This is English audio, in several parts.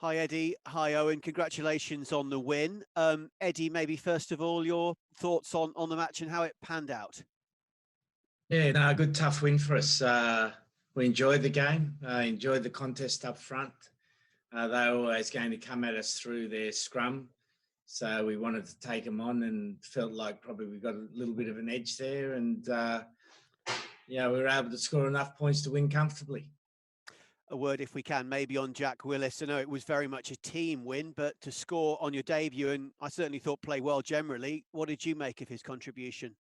Hi, Eddie. Hi, Owen. Congratulations on the win. Eddie, maybe first of all, your thoughts on the match and how it panned out. Yeah, no, a good tough win for us. We enjoyed the game, enjoyed the contest up front. They were always going to come at us through their scrum. So we wanted to take them on and felt like probably we got a little bit of an edge there. And, we were able to score enough points to win comfortably. A word, if we can, maybe on Jack Willis. I know it was very much a team win, but to score on your debut, and I certainly thought play well generally. What did you make of his contribution?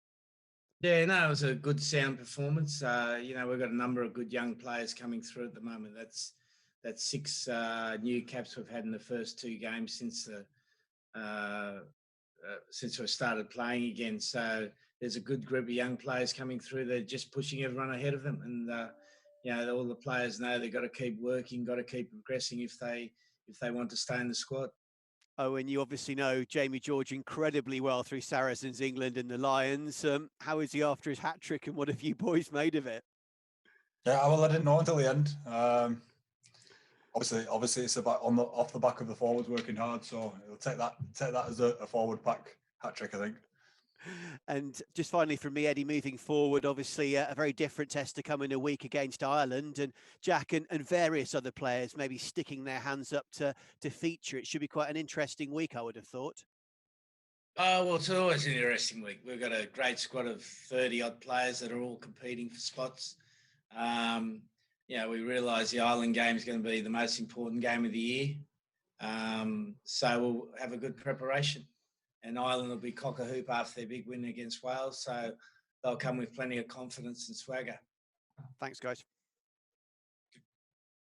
Yeah, no, it was a good sound performance. We've got a number of good young players coming through at the moment. That's six new caps we've had in the first two games uh, since we started playing again. So there's a good group of young players coming through. They're just pushing everyone ahead of them, and all the players know they've got to keep working, got to keep progressing if they want to stay in the squad. Oh, and you obviously know Jamie George incredibly well through Saracens, England, and the Lions. How is he after his hat trick, and what have you boys made of it? Yeah, well, I didn't know until the end. Obviously, it's about off the back of the forwards working hard, so he'll take that as a forward pack hat trick, I think. And just finally from me, Eddie, moving forward, obviously a very different test to come in a week against Ireland, and Jack and various other players maybe sticking their hands up to feature. It should be quite an interesting week, I would have thought. Oh, well, it's always an interesting week. We've got a great squad of 30 odd players that are all competing for spots. Um, we realise the Ireland game is going to be the most important game of the year. So we'll have a good preparation. And Ireland will be cock a hoop after their big win against Wales. So they'll come with plenty of confidence and swagger. Thanks, guys.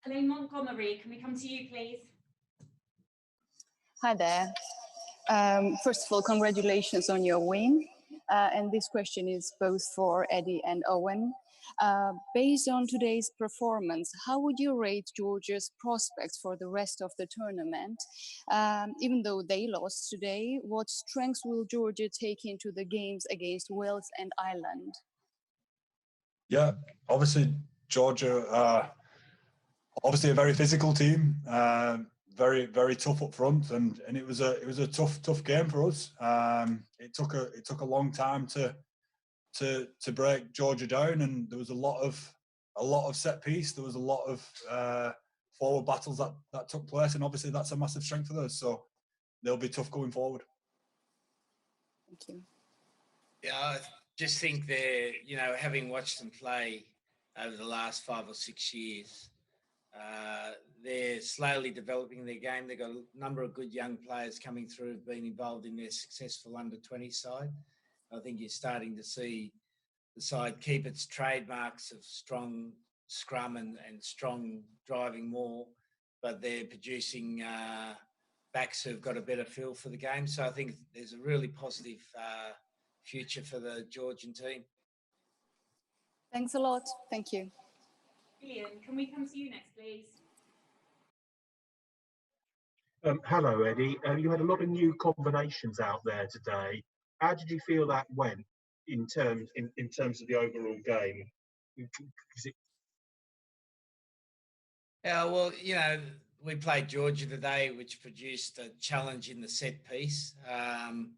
Elaine Montgomery, can we come to you, please? Hi there. First of all, congratulations on your win. And this question is both for Eddie and Owen. Based on today's performance, how would you rate Georgia's prospects for the rest of the tournament? Even though they lost today, what strengths will Georgia take into the games against Wales and Ireland? Yeah, obviously Georgia, obviously a very physical team, very very tough up front, and it was a tough game for us. It took a long time to break Georgia down, and there was a lot of set piece. There was a lot of forward battles that took place, and obviously that's a massive strength for us. So they'll be tough going forward. Thank you. Yeah, I just think having watched them play over the last 5 or 6 years, they're slowly developing their game. They've got a number of good young players coming through, who've been involved in their successful under-20 side. I think you're starting to see the side keep its trademarks of strong scrum and strong driving more, but they're producing backs who've got a better feel for the game. So I think there's a really positive future for the Georgian team. Thanks a lot. Thank you. Brilliant. Can we come to you next, please? Hello, Eddie. You had a lot of new combinations out there today. How did you feel that went in terms of the overall game? Yeah, well, we played Georgia today, which produced a challenge in the set piece. And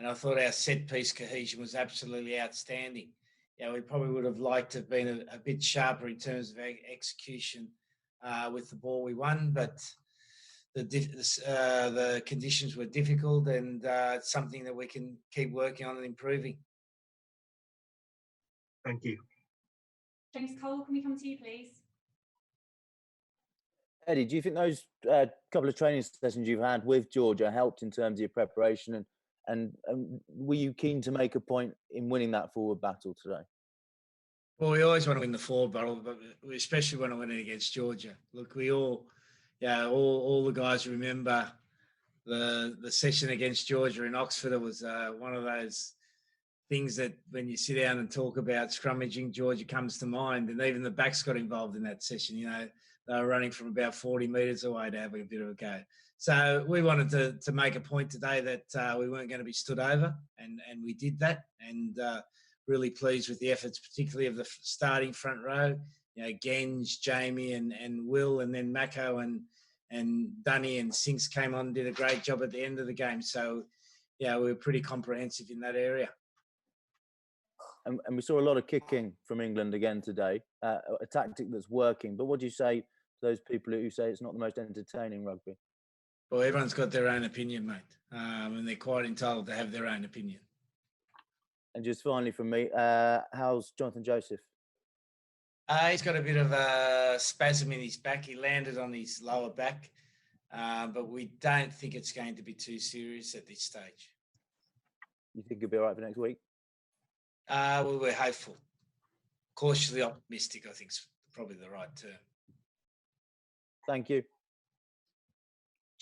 I thought our set piece cohesion was absolutely outstanding. We probably would have liked to have been a bit sharper in terms of execution with the ball we won, but the conditions were difficult, and it's something that we can keep working on and improving. Thank you. James Cole, can we come to you, please? Eddie, do you think those couple of training sessions you've had with Georgia helped in terms of your preparation, and were you keen to make a point in winning that forward battle today? Well, we always want to win the forward battle, but we especially want to win it against Georgia. Look, we all the guys remember the session against Georgia in Oxford. It was one of those things that when you sit down and talk about scrummaging, Georgia comes to mind, and even the backs got involved in that session. They were running from about 40 metres away to have a bit of a go. So we wanted to make a point today that we weren't going to be stood over, and we did that, and really pleased with the efforts, particularly of the starting front row. Genge, Jamie and Will, and then Mako and Dunny and Sinks came on and did a great job at the end of the game. So, yeah, we were pretty comprehensive in that area. And we saw a lot of kicking from England again today, a tactic that's working. But what do you say to those people who say it's not the most entertaining rugby? Well, everyone's got their own opinion, mate, and they're quite entitled to have their own opinion. And just finally from me, how's Jonathan Joseph? He's got a bit of a spasm in his back. He landed on his lower back, but we don't think it's going to be too serious at this stage. You think he'll be all right for next week? Well, we're hopeful. Cautiously optimistic, I think, is probably the right term. Thank you.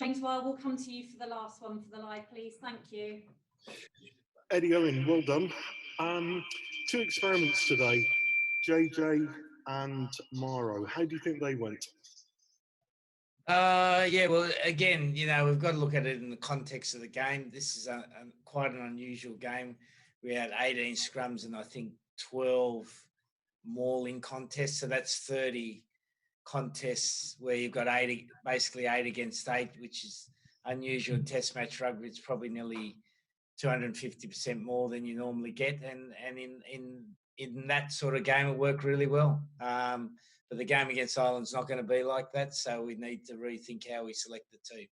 James Weil, we'll come to you for the last one for the live, please. Thank you. Eddie Owen, well done. 2 experiments today, JJ and Maro. How do you think they went? Yeah, well, again, you know, we've got to look at it in the context of the game. This is quite an unusual game. We had 18 scrums and I think 12 mauling contests. So that's 30 contests where you've got basically 8 against 8, which is unusual in Test match rugby. It's probably nearly 250% more than you normally get. And in that sort of game, it worked really well. But the game against Ireland's not going to be like that. So we need to rethink how we select the team.